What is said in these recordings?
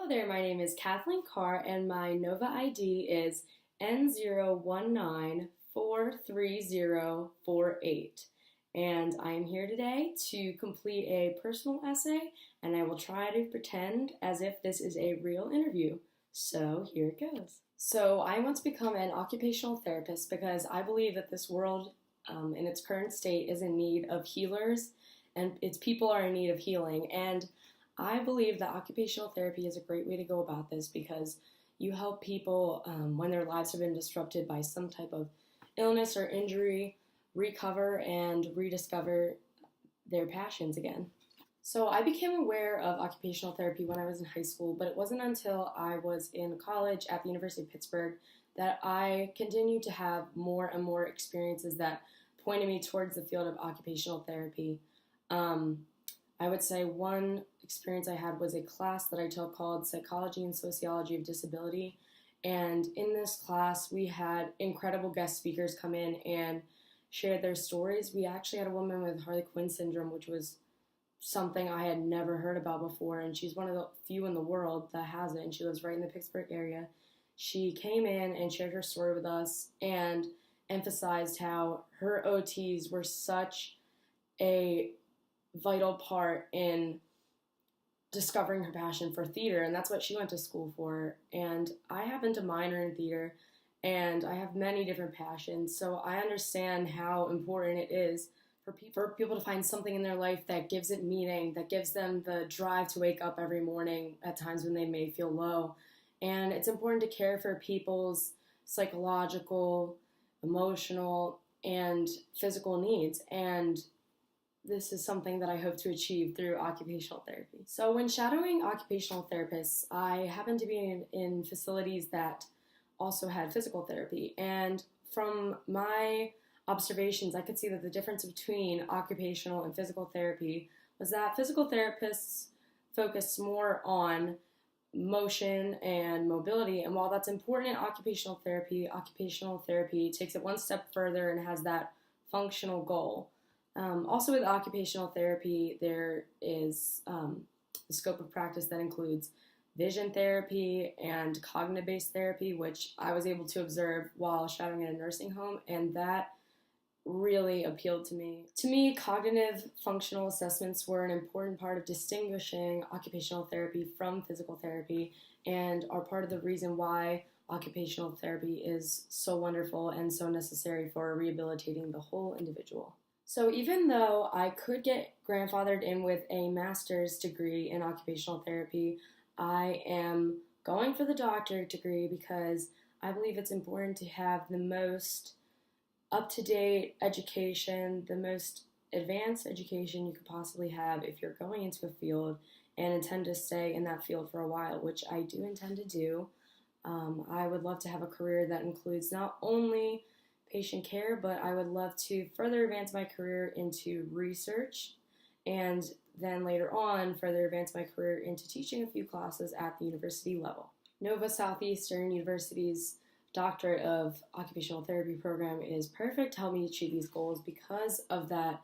Hello there, my name is Kathleen Carr and my NOVA ID is N019-43048. And I am here today to complete a personal essay, and I will try to pretend as if this is a real interview. So here it goes. So I want to become an occupational therapist because I believe that this world in its current state is in need of healers and its people are in need of healing. And I believe that occupational therapy is a great way to go about this because you help people when their lives have been disrupted by some type of illness or injury recover and rediscover their passions again. So I became aware of occupational therapy when I was in high school, but it wasn't until I was in college at the University of Pittsburgh that I continued to have more and more experiences that pointed me towards the field of occupational therapy. I would say one experience I had was a class that I took called Psychology and Sociology of Disability. And in this class, we had incredible guest speakers come in and share their stories. We actually had a woman with Harlequin syndrome, which was something I had never heard about before. And she's one of the few in the world that has it. And she lives right in the Pittsburgh area. She came in and shared her story with us and emphasized how her OTs were such a vital part in discovering her passion for theater, and that's what she went to school for. And I happen to minor in theater, and I have many different passions, so I understand how important it is for people to find something in their life that gives it meaning, that gives them the drive to wake up every morning at times when they may feel low. And it's important to care for people's psychological, emotional, and physical needs, and this is something that I hope to achieve through occupational therapy. So when shadowing occupational therapists, I happened to be in facilities that also had physical therapy. And from my observations, I could see that the difference between occupational and physical therapy was that physical therapists focused more on motion and mobility. And while that's important in occupational therapy takes it one step further and has that functional goal. Also with occupational therapy, there is the scope of practice that includes vision therapy and cognitive-based therapy, which I was able to observe while shadowing in a nursing home, and that really appealed to me. To me, cognitive functional assessments were an important part of distinguishing occupational therapy from physical therapy and are part of the reason why occupational therapy is so wonderful and so necessary for rehabilitating the whole individual. So even though I could get grandfathered in with a master's degree in occupational therapy, I am going for the doctorate degree because I believe it's important to have the most up-to-date education, the most advanced education you could possibly have if you're going into a field and intend to stay in that field for a while, which I do intend to do. I would love to have a career that includes not only patient care, but I would love to further advance my career into research and then later on further advance my career into teaching a few classes at the university level. Nova Southeastern University's Doctorate of Occupational Therapy program is perfect to help me achieve these goals because of that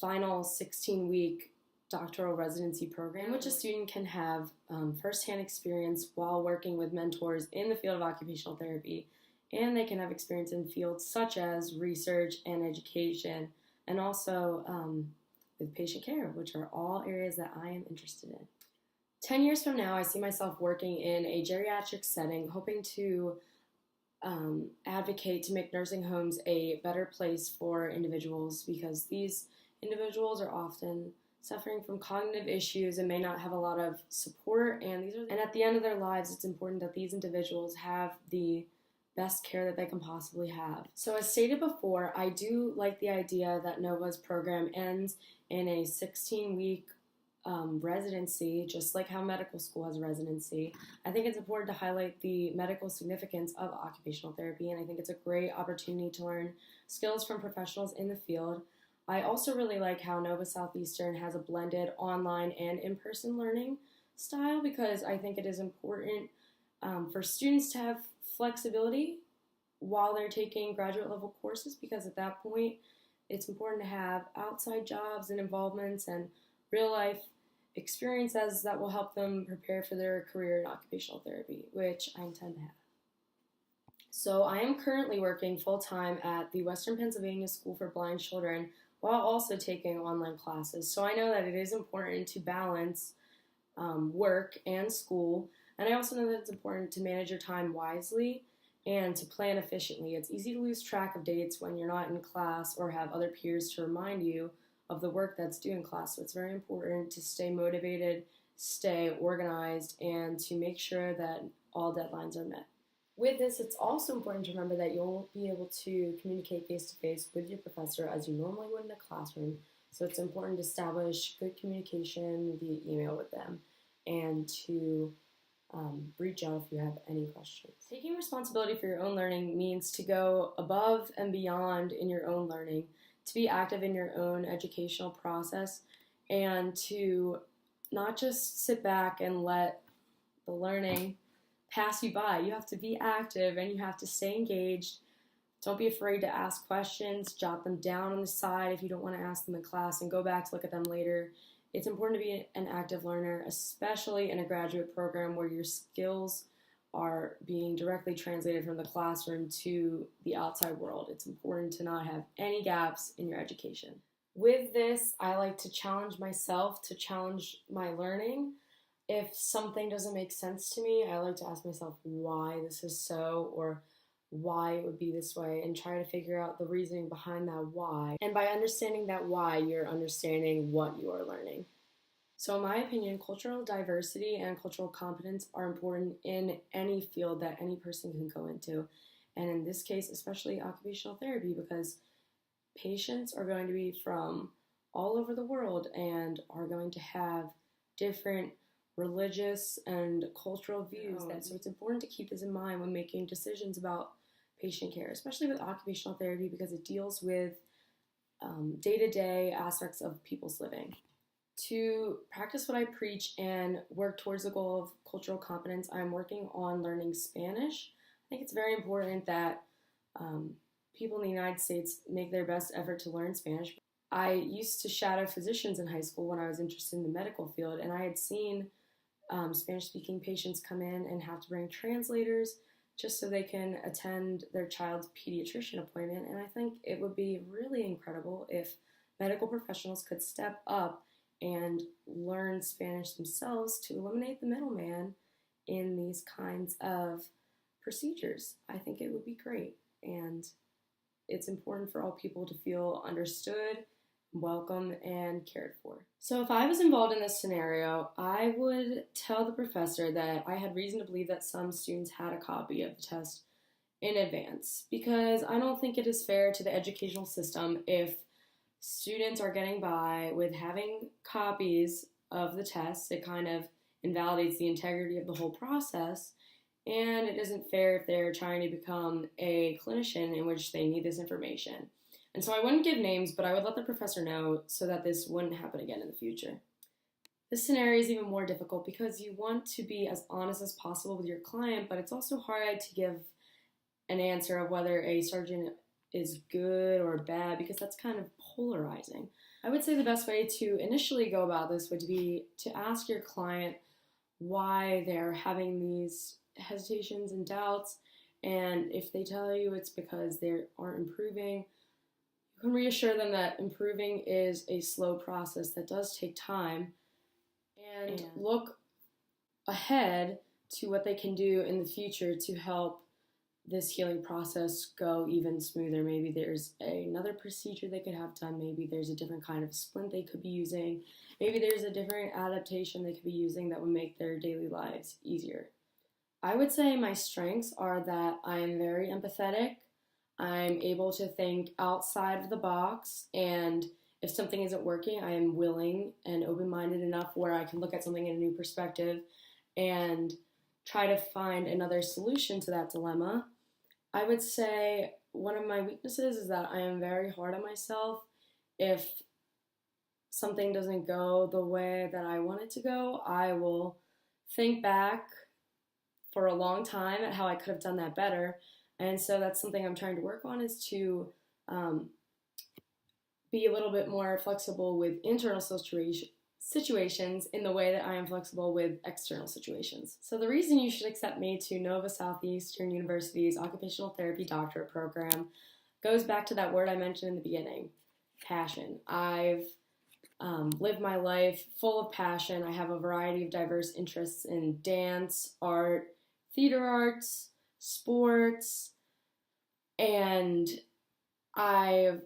final 16-week doctoral residency program, in which a student can have firsthand experience while working with mentors in the field of occupational therapy. And they can have experience in fields such as research and education, and also with patient care, which are all areas that I am interested in. 10 years from now, I see myself working in a geriatric setting, hoping to advocate to make nursing homes a better place for individuals because these individuals are often suffering from cognitive issues and may not have a lot of support. And at the end of their lives, it's important that these individuals have the best care that they can possibly have. So as stated before, I do like the idea that NOVA's program ends in a 16-week residency, just like how medical school has a residency. I think it's important to highlight the medical significance of occupational therapy, and I think it's a great opportunity to learn skills from professionals in the field. I also really like how Nova Southeastern has a blended online and in-person learning style because I think it is important for students to have flexibility while they're taking graduate level courses because at that point it's important to have outside jobs and involvements and real life experiences that will help them prepare for their career in occupational therapy, which I intend to have. So I am currently working full-time at the Western Pennsylvania School for Blind Children while also taking online classes. So I know that it is important to balance work and school, and I also know that it's important to manage your time wisely and to plan efficiently. It's easy to lose track of dates when you're not in class or have other peers to remind you of the work that's due in class. So it's very important to stay motivated, stay organized, and to make sure that all deadlines are met. With this, it's also important to remember that you'll be able to communicate face-to-face with your professor as you normally would in a classroom. So it's important to establish good communication via email with them and to reach out if you have any questions. Taking responsibility for your own learning means to go above and beyond in your own learning, to be active in your own educational process, and to not just sit back and let the learning pass you by. You have to be active and you have to stay engaged. Don't be afraid to ask questions. Jot them down on the side if you don't want to ask them in class and go back to look at them later. It's important to be an active learner, especially in a graduate program where your skills are being directly translated from the classroom to the outside world. It's important to not have any gaps in your education. With this, I like to challenge myself, to challenge my learning. If something doesn't make sense to me, I like to ask myself why this is so, or why it would be this way, and try to figure out the reasoning behind that why. And by understanding that why, you're understanding what you are learning. So in my opinion, cultural diversity and cultural competence are important in any field that any person can go into. And in this case, especially occupational therapy, because patients are going to be from all over the world and are going to have different religious and cultural views. So it's important to keep this in mind when making decisions about patient care, especially with occupational therapy, because it deals with day-to-day aspects of people's living. To practice what I preach and work towards the goal of cultural competence, I'm working on learning Spanish. I think it's very important that people in the United States make their best effort to learn Spanish. I used to shadow physicians in high school when I was interested in the medical field, and I had seen Spanish-speaking patients come in and have to bring translators just so they can attend their child's pediatrician appointment. And I think it would be really incredible if medical professionals could step up and learn Spanish themselves to eliminate the middleman in these kinds of procedures. I think it would be great, and it's important for all people to feel understood, welcome, and cared for. So if I was involved in this scenario, I would tell the professor that I had reason to believe that some students had a copy of the test in advance, because I don't think it is fair to the educational system if students are getting by with having copies of the test. It kind of invalidates the integrity of the whole process, and it isn't fair if they're trying to become a clinician in which they need this information. And so I wouldn't give names, but I would let the professor know so that this wouldn't happen again in the future. This scenario is even more difficult because you want to be as honest as possible with your client, but it's also hard to give an answer of whether a surgeon is good or bad, because that's kind of polarizing. I would say the best way to initially go about this would be to ask your client why they're having these hesitations and doubts, and if they tell you it's because they aren't improving, you can reassure them that improving is a slow process that does take time, and look ahead to what they can do in the future to help this healing process go even smoother. Maybe there's another procedure they could have done. Maybe there's a different kind of splint they could be using. Maybe there's a different adaptation they could be using that would make their daily lives easier. I would say my strengths are that I am very empathetic. I'm able to think outside of the box, and if something isn't working, I am willing and open-minded enough where I can look at something in a new perspective and try to find another solution to that dilemma. I would say one of my weaknesses is that I am very hard on myself. If something doesn't go the way that I want it to go, I will think back for a long time at how I could have done that better. And so that's something I'm trying to work on, is to be a little bit more flexible with internal situations in the way that I am flexible with external situations. So the reason you should accept me to Nova Southeastern University's Occupational Therapy Doctorate Program goes back to that word I mentioned in the beginning, passion. I've lived my life full of passion. I have a variety of diverse interests in dance, art, theater arts, sports, and I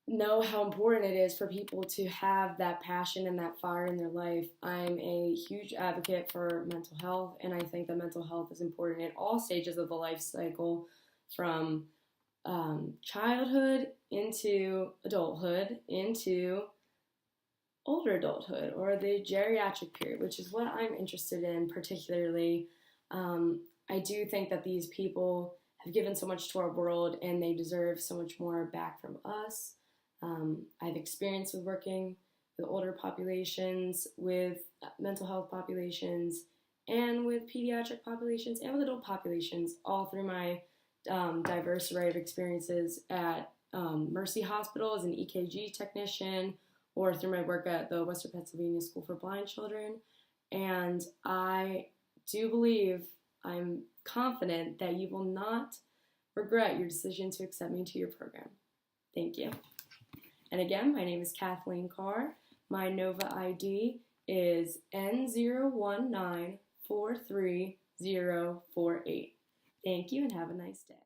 know how important it is for people to have that passion and that fire in their life. I'm a huge advocate for mental health, and I think that mental health is important at all stages of the life cycle, from childhood into adulthood into older adulthood, or the geriatric period, which is what I'm interested in particularly. I do think that these people have given so much to our world, and they deserve so much more back from us. I've experience with working with older populations, with mental health populations, and with pediatric populations, and with adult populations, all through my diverse array of experiences at Mercy Hospital as an EKG technician, or through my work at the Western Pennsylvania School for Blind Children. And I do believe, I'm confident that you will not regret your decision to accept me to your program. Thank you. And again, my name is Kathleen Carr. My NOVA ID is N019430048. Thank you and have a nice day.